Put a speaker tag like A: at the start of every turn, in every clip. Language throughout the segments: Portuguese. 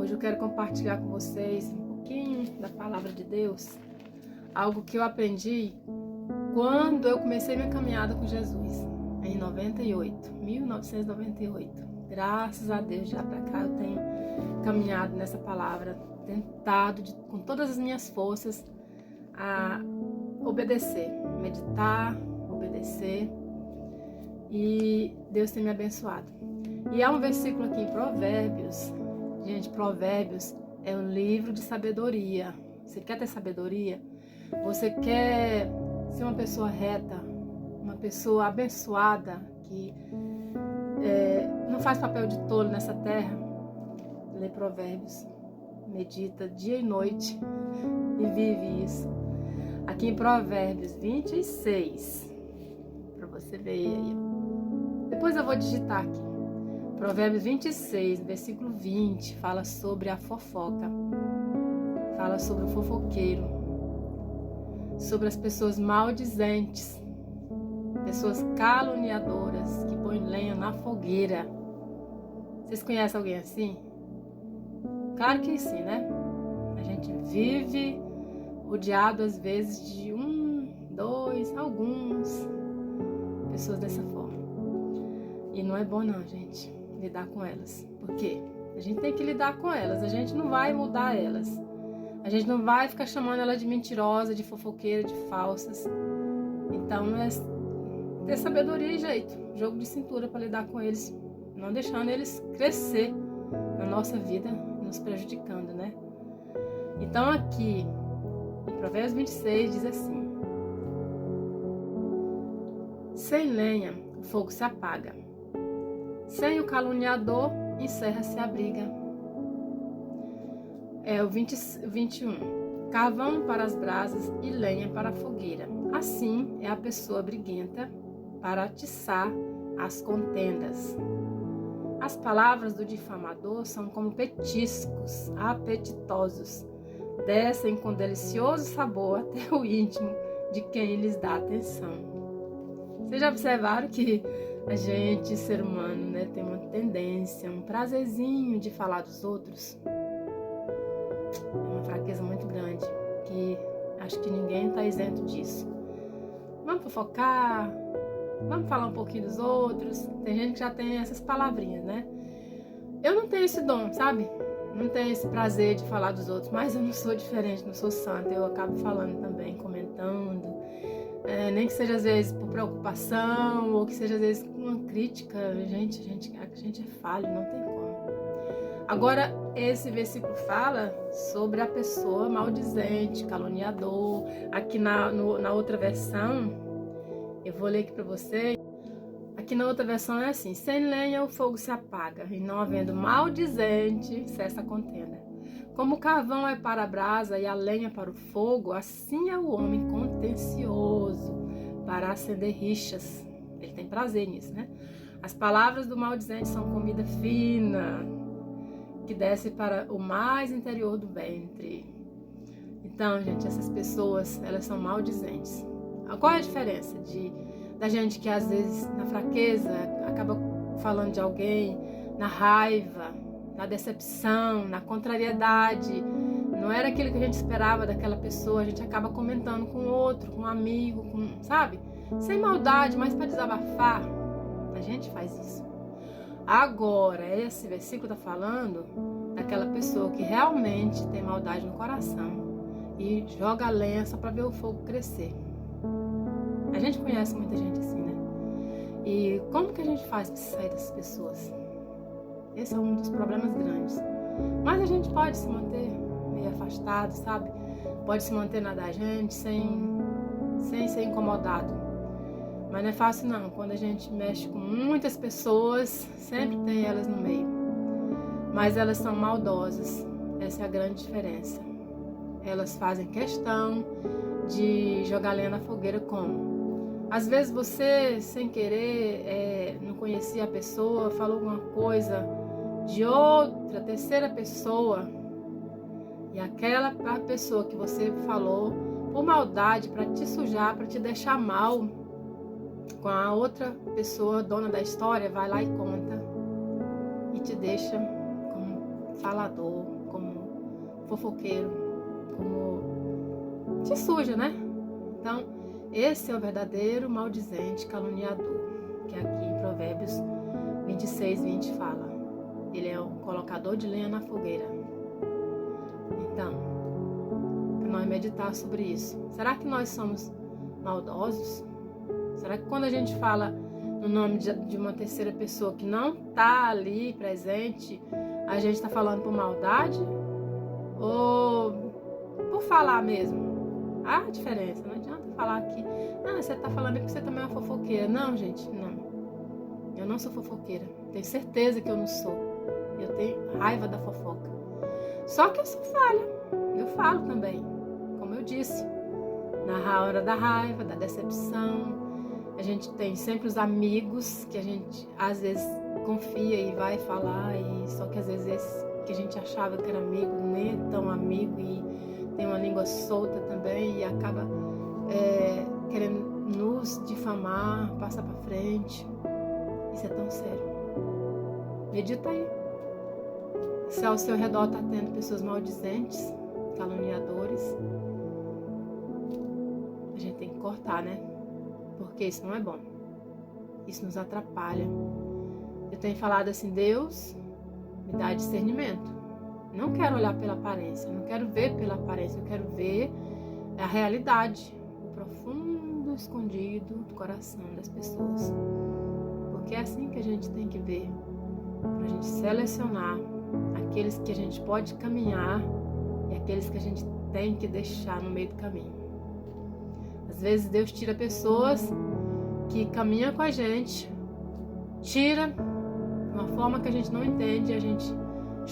A: Hoje eu quero compartilhar com vocês um pouquinho da palavra de Deus, algo que eu aprendi quando eu comecei minha caminhada com Jesus, em 1998. Graças a Deus, de lá para cá eu tenho caminhado nessa palavra, tentado com todas as minhas forças a obedecer, meditar, obedecer, e Deus tem me abençoado. E há um versículo aqui em Provérbios. Gente, Provérbios é um livro de sabedoria. Você quer ter sabedoria? Você quer ser uma pessoa reta, uma pessoa abençoada, que não faz papel de tolo nessa terra? Lê Provérbios, medita dia e noite e vive isso. Aqui em Provérbios 26, para você ver aí. Depois eu vou digitar aqui. Provérbios 26, versículo 20, fala sobre a fofoca. Fala sobre o fofoqueiro. Sobre as pessoas maldizentes. Pessoas caluniadoras que põem lenha na fogueira. Vocês conhecem alguém assim? Claro que sim, né? A gente vive rodeado às vezes de alguns pessoas dessa forma. E não é bom não, gente, lidar com elas. Por quê? A gente tem que lidar com elas, a gente não vai mudar elas. A gente não vai ficar chamando ela de mentirosa, de fofoqueira, de falsas. Então é ter sabedoria e jeito, jogo de cintura para lidar com eles, não deixando eles crescer na nossa vida, nos prejudicando, né? Então aqui, em Provérbios 26 diz assim: sem lenha o fogo se apaga, sem o caluniador encerra-se a briga. O 21. Carvão para as brasas e lenha para a fogueira. Assim é a pessoa briguenta para atiçar as contendas. As palavras do difamador são como petiscos apetitosos. Descem com delicioso sabor até o íntimo de quem lhes dá atenção. Vocês já observaram que a gente, ser humano, né, tem uma tendência, um prazerzinho de falar dos outros? É uma fraqueza muito grande, que acho que ninguém está isento disso. Vamos fofocar, vamos falar um pouquinho dos outros. Tem gente que já tem essas palavrinhas, né? Eu não tenho esse dom, sabe? Não tenho esse prazer de falar dos outros, mas eu não sou diferente, não sou santa. Eu acabo falando também, comentando. Nem que seja às vezes por preocupação, ou que seja às vezes uma crítica. A gente é falho, não tem como. Agora, esse versículo fala sobre a pessoa maldizente, caluniador. Aqui na outra versão, eu vou ler aqui para vocês. Aqui na outra versão é assim: sem lenha o fogo se apaga, e não havendo maldizente cessa a contenda. Como o carvão é para a brasa e a lenha para o fogo, assim é o homem contencioso para acender rixas. Ele tem prazer nisso, né? As palavras do maldizente são comida fina, que desce para o mais interior do ventre. Então, gente, essas pessoas, elas são maldizentes. Qual é a diferença da gente que às vezes na fraqueza acaba falando de alguém, na raiva, na decepção, na contrariedade, não era aquilo que a gente esperava daquela pessoa, a gente acaba comentando com outro, com um amigo, sabe? Sem maldade, mas para desabafar, a gente faz isso. Agora, esse versículo está falando daquela pessoa que realmente tem maldade no coração e joga lenha só para ver o fogo crescer. A gente conhece muita gente assim, né? E como que a gente faz para sair dessas pessoas? Esse é um dos problemas grandes. Mas a gente pode se manter meio afastado, sabe? Pode se manter na da gente sem ser incomodado. Mas não é fácil não. Quando a gente mexe com muitas pessoas, sempre tem elas no meio. Mas elas são maldosas. Essa é a grande diferença. Elas fazem questão de jogar lenha na fogueira como? Às vezes você, sem querer, não conhecia a pessoa, falou alguma coisa de outra, terceira pessoa, e aquela pessoa que você falou por maldade, para te sujar, para te deixar mal com a outra pessoa, dona da história, vai lá e conta e te deixa, como fala falador, como fofoqueiro, como te suja, né? Então, esse é o verdadeiro maldizente, caluniador, que aqui em Provérbios 26:20 fala. Ele é um colocador de lenha na fogueira. Então, para nós meditar sobre isso. Será que nós somos maldosos? Será que quando a gente fala no nome de uma terceira pessoa que não está ali presente, a gente está falando por maldade? Ou por falar mesmo? Há diferença, não adianta falar que você está falando porque você também é uma fofoqueira. Não, gente, não. Eu não sou fofoqueira. Tenho certeza que eu não sou. Eu tenho raiva da fofoca. Só que eu sou falha. Eu falo também, como eu disse. Na hora da raiva, da decepção. A gente tem sempre os amigos que a gente às vezes confia e vai falar. Só que às vezes esse que a gente achava que era amigo nem é tão amigo e tem uma língua solta também e acaba querendo nos difamar, passar pra frente. Isso é tão sério. Medita aí. Se ao seu redor está tendo pessoas maldizentes, caluniadores, a gente tem que cortar, né? Porque isso não é bom. Isso nos atrapalha. Eu tenho falado assim, Deus me dá discernimento. Não quero olhar pela aparência, não quero ver pela aparência, eu quero ver a realidade, o profundo escondido do coração das pessoas. Porque é assim que a gente tem que ver, para a gente selecionar aqueles que a gente pode caminhar e aqueles que a gente tem que deixar no meio do caminho. Às vezes Deus tira pessoas que caminham com a gente, tira de uma forma que a gente não entende, a gente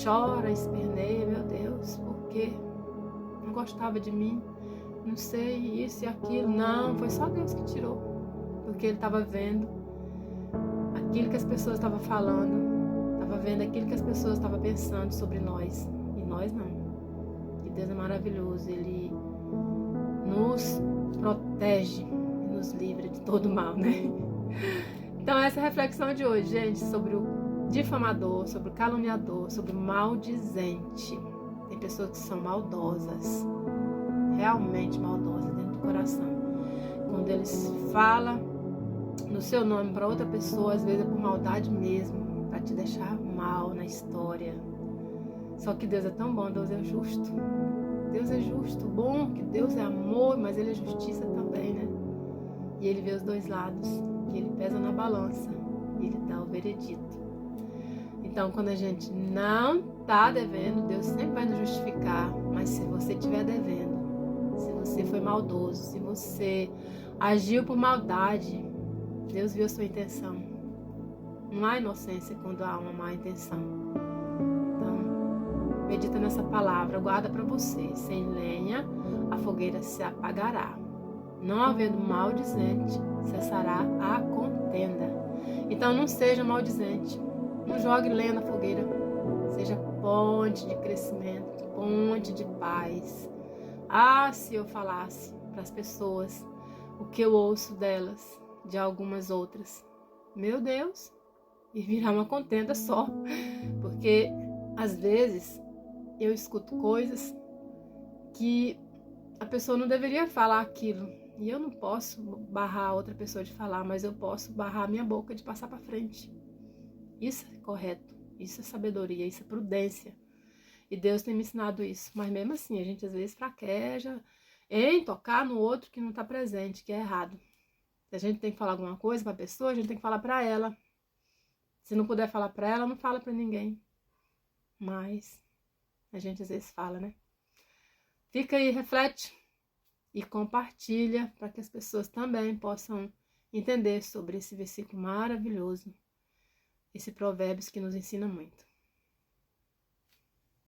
A: chora, esperneia, meu Deus, por quê? Não gostava de mim, não sei, isso e aquilo. Não, foi só Deus que tirou, porque Ele estava vendo aquilo que as pessoas estavam falando, estava vendo aquilo que as pessoas estavam pensando sobre nós, e nós não. E Deus é maravilhoso, Ele nos protege e nos livra de todo mal, né? Então essa é a reflexão de hoje, gente, sobre o difamador, sobre o caluniador, sobre o maldizente. Tem pessoas que são maldosas, realmente maldosas dentro do coração. Quando eles falam no seu nome para outra pessoa, às vezes é por maldade mesmo, para te deixar mal na história. Só que Deus é tão bom, Deus é justo. Deus é justo, bom que Deus é amor, mas Ele é justiça também, né? E Ele vê os dois lados, e Ele pesa na balança, e Ele dá o veredito. Então, quando a gente não está devendo, Deus sempre vai nos justificar. Mas se você estiver devendo, se você foi maldoso, se você agiu por maldade, Deus viu a sua intenção. Não há inocência quando há uma má intenção. Então, medita nessa palavra, guarda para você. Sem lenha, a fogueira se apagará. Não havendo maldizente, cessará a contenda. Então, não seja maldizente. Não jogue lenha na fogueira. Seja ponte de crescimento, ponte de paz. Se eu falasse para as pessoas o que eu ouço delas, de algumas outras, meu Deus, e virar uma contenda só. Porque às vezes eu escuto coisas que a pessoa não deveria falar aquilo. E eu não posso barrar a outra pessoa de falar, mas eu posso barrar a minha boca de passar para frente. Isso é correto, isso é sabedoria, isso é prudência. E Deus tem me ensinado isso. Mas mesmo assim, a gente às vezes fraqueja em tocar no outro que não está presente, que é errado. Se a gente tem que falar alguma coisa para a pessoa, a gente tem que falar para ela. Se não puder falar para ela, não fala para ninguém. Mas a gente às vezes fala, né? Fica aí, reflete e compartilha para que as pessoas também possam entender sobre esse versículo maravilhoso. Esse Provérbios que nos ensina muito.